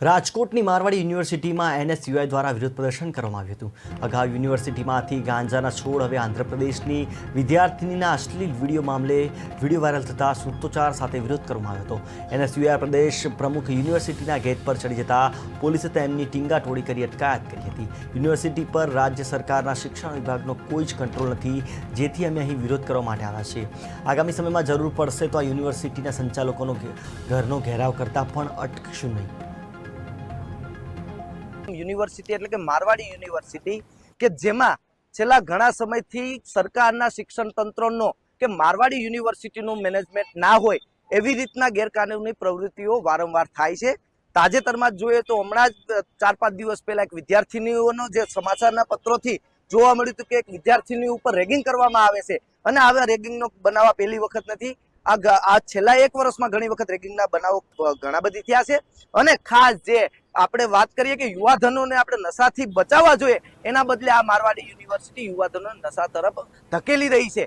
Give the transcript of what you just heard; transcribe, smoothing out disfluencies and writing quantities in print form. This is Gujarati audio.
રાજકોટની મારવાડી યુનિવર્સિટીમાં એનએસયુઆઈ દ્વારા વિરોધ પ્રદર્શન કરવામાં આવ્યું હતું। અગાઉ યુનિવર્સિટીમાંથી ગાંજાના છોડ હવે આંધ્રપ્રદેશની વિદ્યાર્થિનીના અશ્લીલ વિડીયો મામલે વિડીયો વાયરલ થતાં સૂત્રોચ્ચાર સાથે વિરોધ કરવામાં આવ્યો હતો। એનએસયુઆઈ પ્રદેશ પ્રમુખ યુનિવર્સિટીના ગેટ પર ચડી જતા પોલીસે તેમની ટીંગાટોળી કરી અટકાયત કરી હતી। યુનિવર્સિટી પર રાજ્ય સરકારના શિક્ષણ વિભાગનો કોઈ જ કંટ્રોલ નથી, જેથી અમે અહીં વિરોધ કરવા માટે આવ્યા છીએ। આગામી સમયમાં જરૂર પડશે તો આ યુનિવર્સિટીના સંચાલકોનો ઘરનો ઘેરાવ કરતા પણ અટકશું નહીં। યુનિવર્સિટી એટલે કે મારવાડી યુનિવર્સિટી કે જેમાં છેલ્લા ઘણા સમયથી સરકારના શિક્ષણ તંત્રનો કે મારવાડી યુનિવર્સિટીનું મેનેજમેન્ટ ના હોય એવી રીતના ગેરકાનૂની પ્રવૃત્તિઓ વારંવાર થાય છે। તાજેતરમાં જ જોઈએ તો હમણાં જ 4-5 દિવસ પહેલા એક વિદ્યાર્થીનીઓનો જે સમાચારના પત્રોથી જોવા મળ્યું હતું કે એક વિદ્યાર્થીની ઉપર રેગિંગ કરવામાં આવે છે અને આવા રેગિંગનો બનાવ પહેલી વખત નથી। આ છેલ્લા 1 વર્ષમાં ઘણી વખત રેગિંગના બનાવો ઘણા બધી થયા છે અને ખાસ જે આપણે વાત કરીએ કે યુવાધનોને આપણે નશાથી બચાવવા જોઈએ, એના બદલે આ મારવાડી યુનિવર્સિટી યુવાધનોને નશા તરફ ધકેલી રહી છે।